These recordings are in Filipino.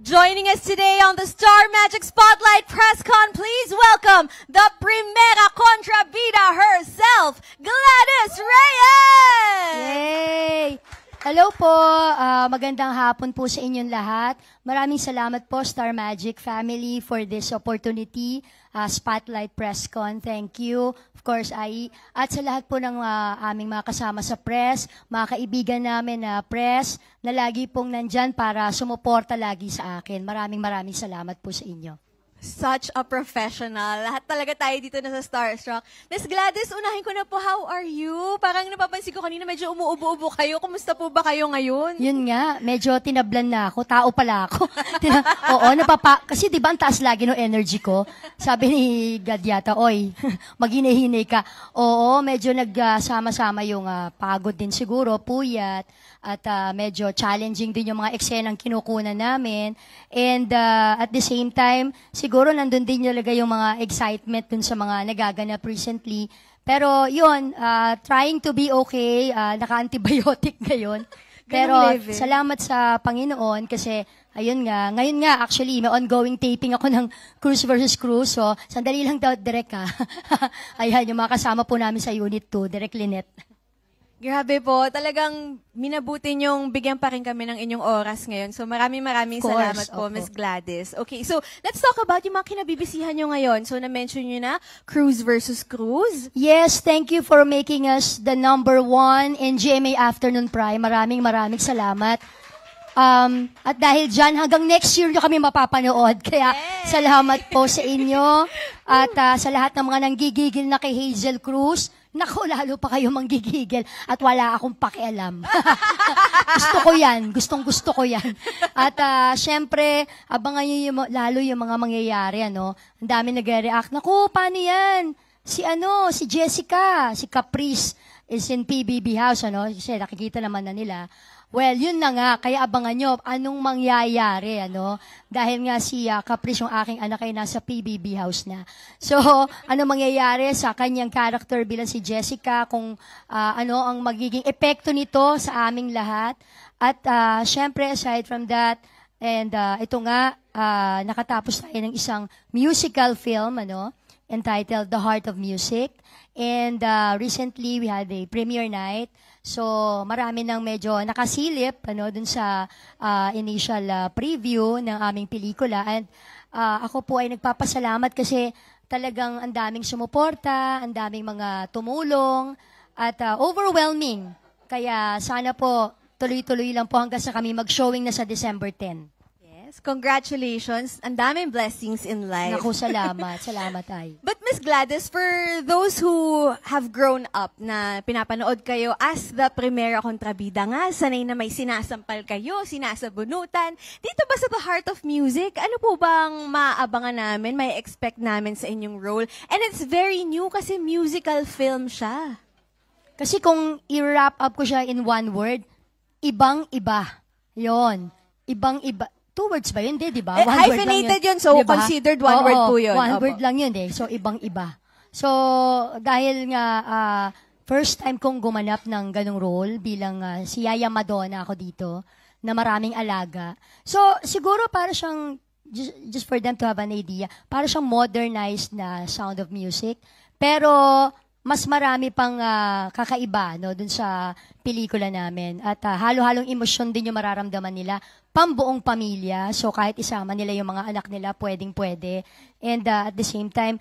Joining us today on the Star Magic Spotlight Press Con, please welcome the Primera Contrabida herself, Gladys Reyes! Yay! Hello po, magandang hapon po sa inyong lahat. Maraming salamat po Star Magic family for this opportunity, Spotlight Press Con. Thank you. Of course, at sa lahat po ng aming mga kasama sa press, mga kaibigan namin na press, na lagi pong nandyan para sumuporta lagi sa akin. Maraming salamat po sa inyo. Such a professional. Lahat talaga tayo dito na sa Starstruck. Miss Gladys, unahin ko na po, how are you? Parang napapansin ko kanina medyo umuubo-ubo kayo. Kumusta po ba kayo ngayon? Yun nga, medyo tinablan na ako. Tao pala ako. Oo, kasi di ba ang taas lagi ng energy ko? Sabi ni Gadyata, oy, maghinay-hinay ka. Oo, medyo nagsama-sama yung pagod din siguro, puyat. At medyo challenging din yung mga eksenang kinukunan namin. And at the same time, siguro nandun din talaga yung mga excitement dun sa mga nagaganap recently. Pero yun, trying to be okay, naka-antibiotic ngayon. Pero salamat sa Panginoon kasi ayun nga, ngayon nga actually may ongoing taping ako ng Cruz versus Cruz. So sandali lang daw, Direk ha. Ayan, yung mga kasama po namin sa Unit 2, Direk Lynette. Grabe po, talagang minabuti niyong bigyan pa rin kami ng inyong oras ngayon. So maraming salamat po, Miss Gladys. Okay, so let's talk about yung mga kinabibisihan niyo ngayon. So na-mention niyo na Cruz versus Cruz. Yes, thank you for making us the #1 in GMA Afternoon Prime. Maraming salamat. At dahil dyan, hanggang next year nyo kami mapapanood. Kaya salamat po sa inyo. At sa lahat ng mga nanggigigil na kay Hazel Cruz, naku, lalo pa kayo manggigigil at wala akong pakialam. Gusto ko yan. Gustong-gusto ko yan. At syempre, abangan nyo lalo yung mga mangyayari. Ano? Ang dami nagre-react. Naku, paano yan? Si Jessica, si Caprice is in PBB House. Ano? Kasi nakikita naman na nila. Well, yun na nga. Kaya abangan nyo anong mangyayari. Ano? Dahil nga si Caprice, yung aking anak, ay nasa PBB House na. So, ano mangyayari sa kanyang character bilang si Jessica, kung ano ang magiging epekto nito sa aming lahat. At syempre, aside from that, and ito nga, nakatapos tayo ng isang musical film, entitled The Heart of Music. And recently, we had a premiere night. So, marami nang medyo nakasilip dun sa initial preview ng aming pelikula. And ako po ay nagpapasalamat kasi talagang ang daming sumuporta, ang daming mga tumulong, at overwhelming. Kaya sana po, tuloy-tuloy lang po hanggang sa kami mag-showing na sa December 10. Congratulations. Ang daming blessings in life. Naku, salamat. Salamat ay. But Miss Gladys, for those who have grown up na pinapanood kayo as the Primera Contrabida nga, sanay na may sinasampal kayo, sinasabunutan. Dito ba sa The Heart of Music, ano po bang maabangan namin, may expect namin sa inyong role? And it's very new kasi musical film siya. Kasi kung i-wrap up ko siya in one word, ibang-iba. Yon. Ibang-iba. 2 words ba yun? Di ba? Hyphenated yun, so diba? Considered one word po yun. One word lang yun So, ibang-iba. So, dahil nga, first time kong gumanap ng ganong role bilang si Yaya Madonna ako dito, na maraming alaga. So, siguro para siyang, just for them to have an idea, para siyang modernized na Sound of Music. Pero, mas marami pang kakaiba dun sa pelikula namin. At halo-halong emosyon din yung mararamdaman nila. Pambuong pamilya. So kahit isama nila yung mga anak nila, pwedeng-pwede. And at the same time,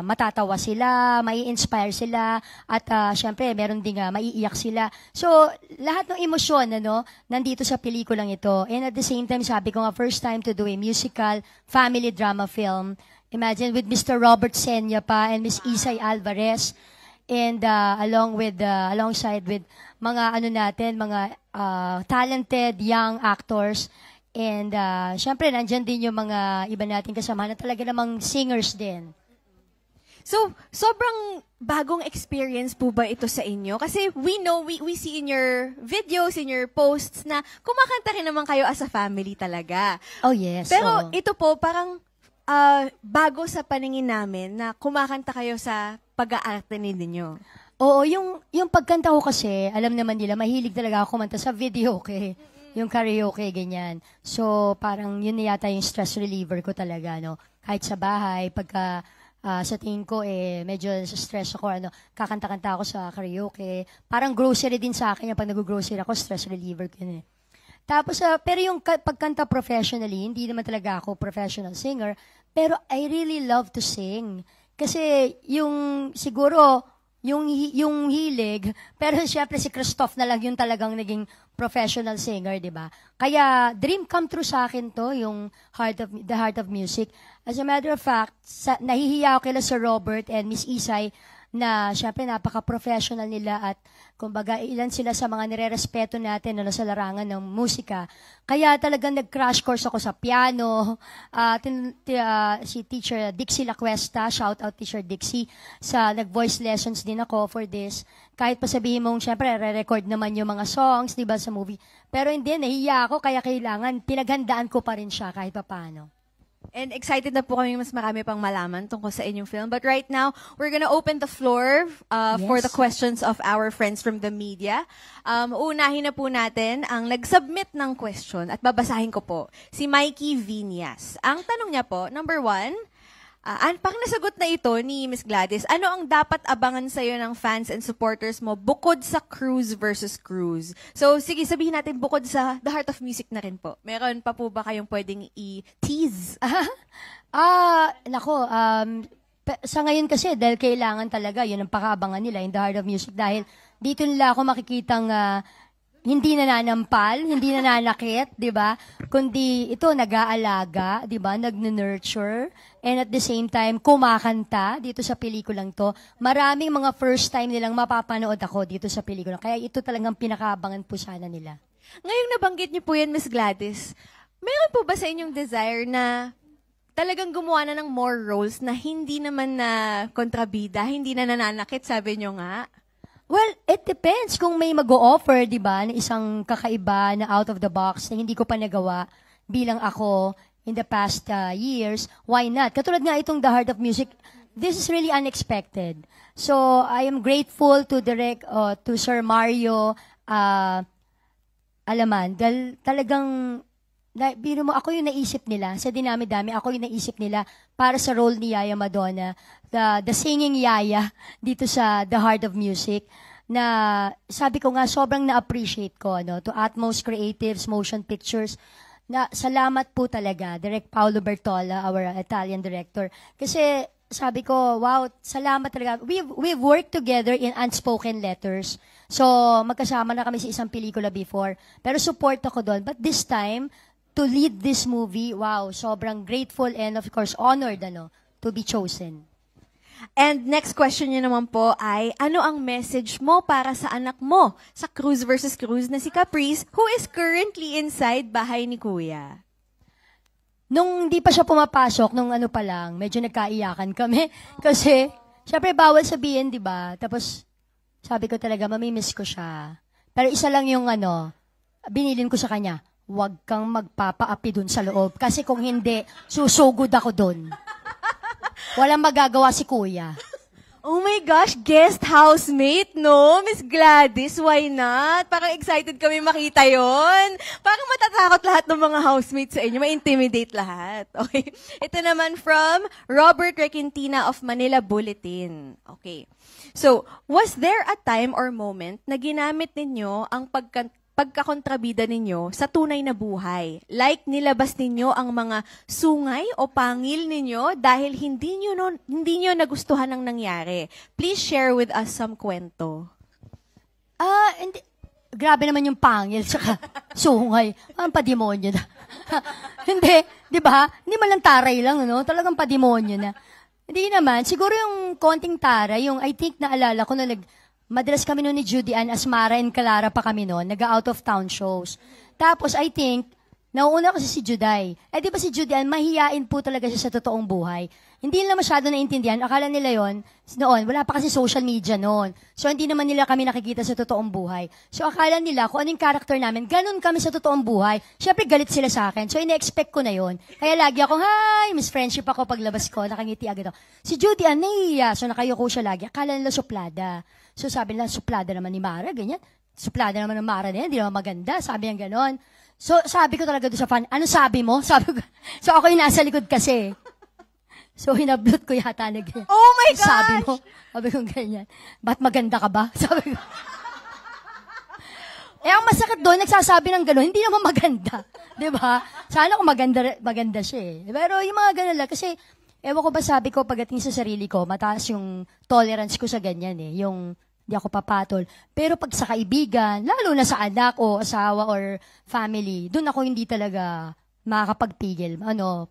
matatawa sila, mai-inspire sila, at syempre, meron din maiiyak sila. So lahat ng emosyon nandito sa pelikulang ito. And at the same time, sabi ko nga, first time to do a musical family drama film. Imagine with Mr. Robert Senya pa and Miss Isay Alvarez, and alongside with mga mga talented young actors, and syempre nandyan din yung mga iba nating kasama na talaga namang singers din. So, sobrang bagong experience po ba ito sa inyo? Kasi we know, we see in your videos, in your posts na kumakanta rin naman kayo as a family talaga. Oh yes. Pero ito po parang bago sa paningin namin na kumakanta kayo sa pag-aarte ninyo. Oo, yung pagkanta ko kasi, alam naman nila, mahilig talaga ako kumanta sa video, okay? yung karaoke, ganyan. So, parang yun na yata yung stress reliever ko talaga, no? Kahit sa bahay, pagka sa tingin ko, medyo stress ako, kakanta-kanta ako sa karaoke. Parang grocery din sa akin, yung pag nag-grocery ako, stress reliever ko yun eh. Tapos, pero yung pagkanta professionally, hindi naman talaga ako professional singer, pero I really love to sing. Kasi yung, siguro, yung hilig, pero syempre si Christoph na lang yung talagang naging professional singer, di ba? Kaya, dream come true sa akin to, yung The Heart of Music. As a matter of fact, nahihiya ako kila Sir Robert and Miss Isay, na syempre napaka-professional nila at kumbaga ilan sila sa mga nire-respeto natin sa larangan ng musika. Kaya talagang nag-crash course ako sa piano. Si Teacher Dixie Lacuesta, shout out Teacher Dixie, nag-voice lessons din ako for this. Kahit pa sabihin mong syempre re-record naman yung mga songs, di ba, sa movie. Pero hindi, nahiya ako kaya kailangan pinaghandaan ko pa rin siya kahit pa paano. And excited na po kami mas marami pang malaman tungkol sa inyong film. But right now, we're gonna open the floor for the questions of our friends from the media. Unahin na po natin ang nag-submit ng question at babasahin ko po. Si Mikey Vinyas. Ang tanong niya po, number 1, pang nasagot na ito ni Miss Gladys, ano ang dapat abangan sa'yo ng fans and supporters mo bukod sa Cruise versus Cruise? So, sige, sabihin natin bukod sa The Heart of Music na rin po. Meron pa po ba kayong pwedeng i-tease? Sa ngayon kasi, dahil kailangan talaga, yun ang pakaabangan nila in The Heart of Music, dahil dito nila ako makikitang hindi nananampal, hindi nananakit, di ba? Kundi ito, nag-aalaga, di ba? Nag-nurture, and at the same time, kumakanta dito sa pelikulang to. Maraming mga first time nilang mapapanood ako dito sa pelikula. Kaya ito talagang pinakaabangan po sana nila. Ngayong nabanggit niyo po yan, Miss Gladys, meron po ba sa inyong desire na talagang gumawa na ng more roles na hindi naman na kontrabida, hindi na nananakit, sabi niyo nga? Well, it depends kung may mag-o-offer, di ba, na isang kakaiba na out of the box na hindi ko pa nagawa bilang ako in the past years, why not? Katulad nga itong The Heart of Music, this is really unexpected. So, I am grateful to to Sir Mario Alaman, dahil talagang, biro mo, ako yung naisip nila, sa dinami-dami, ako yung naisip nila para sa role ni Yaya Madonna, the singing Yaya dito sa The Heart of Music, na sabi ko nga, sobrang na-appreciate ko, to Atmos Creatives, Motion Pictures, na salamat po talaga, Direk Paolo Bertola, our Italian director. Kasi sabi ko, wow, salamat talaga. We've worked together in Unspoken Letters. So, magkasama na kami sa isang pelikula before. Pero support ako doon. But this time, to lead this movie, wow, sobrang grateful and of course honored to be chosen. And next question niyo naman po ay, ano ang message mo para sa anak mo sa Cruise versus Cruise na si Caprice, who is currently inside bahay ni Kuya? Nung hindi pa siya pumapasok, nung pa lang, medyo nagkaiyakan kami. Kasi, syempre bawal sabihin, di ba? Tapos, sabi ko talaga, mamimiss ko siya. Pero isa lang yung binilin ko sa kanya, huwag kang magpapaapi dun sa loob. Kasi kung hindi, susugod ako dun. Walang magagawa si Kuya. Oh my gosh, guest housemate, no? Miss Gladys, why not? Parang excited kami makita yon. Parang matatakot lahat ng mga housemates sa inyo. Ma-intimidate lahat. Okay. Ito naman from Robert Requintina of Manila Bulletin. Okay. So, was there a time or moment na ginamit ninyo ang pagkakontrabida ninyo sa tunay na buhay? Like, nilabas ninyo ang mga sungay o pangil ninyo dahil hindi nyo nagustuhan ang nangyari. Please share with us some kwento. Hindi. Grabe naman yung pangil, tsaka sungay. Ang pademonyo na. Hindi, di ba? Hindi man lang taray lang, Talagang pademonyo na. Hindi naman. Siguro yung konting taray, yung I think naalala ko na madalas kami noon ni Judy Ann, Asmara and Clara pa kami noon, nag-out of town shows. Tapos, I think, nauuna kasi si Juday. Di ba si Judy Ann, mahihain po talaga siya sa totoong buhay. Hindi nila masyado naintindihan. Akala nila noon, wala pa kasi social media noon. So, hindi naman nila kami nakikita sa totoong buhay. So, akala nila, kung ano yung character namin, ganun kami sa totoong buhay. Siyempre, galit sila sa akin. So, ina-expect ko na yon. Kaya lagi ako, hi, Miss Friendship ako paglabas ko, nakangiti agad ako. Si Judy Ann, nahihiya. So, nakayoko siya lagi. Akala nila suplada. So, sabi nila, suplada naman ni Mara, ganyan. Suplada naman ng Mara na yan, hindi naman maganda. Sabi niya ganon. So, sabi ko talaga doon sa fan, ano sabi mo? Sabi ko, so ako yung nasa likod kasi. So, hinablot ko yata na ganyan. Oh my gosh! Sabi mo, sabi ko ganyan, ba't maganda ka ba? Sabi ko. Ang masakit doon, nagsasabi ng gano'n, hindi naman maganda. Diba? Sana kung maganda siya eh. Pero yung mga gano'n lang, kasi, ewan ko ba sabi ko, pagdating sa sarili ko, mataas yung tolerance ko sa ganyan eh. Yung, di ako papatol. Pero pag sa kaibigan, lalo na sa anak o asawa or family, doon ako hindi talaga makakapagpigil.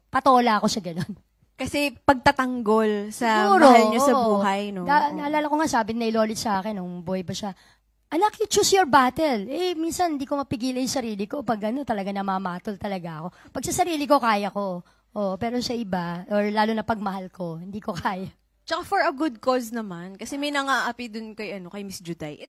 Patola ako sa gano'n. Kasi pagtatanggol sa Siguro, mahal niyo sa oo. buhay, no? Naalala ko nga, sabi ni Lolit sa akin, nung boy pa siya, anak, you choose your battle. Minsan, hindi ko mapigilan yung sarili ko. Pag talaga namamatol talaga ako. Pag sa sarili ko, kaya ko. Pero sa iba, or lalo na pag mahal ko, hindi ko kaya. Tsaka for a good cause naman. Kasi may nangaapi dun kay Miss Juday.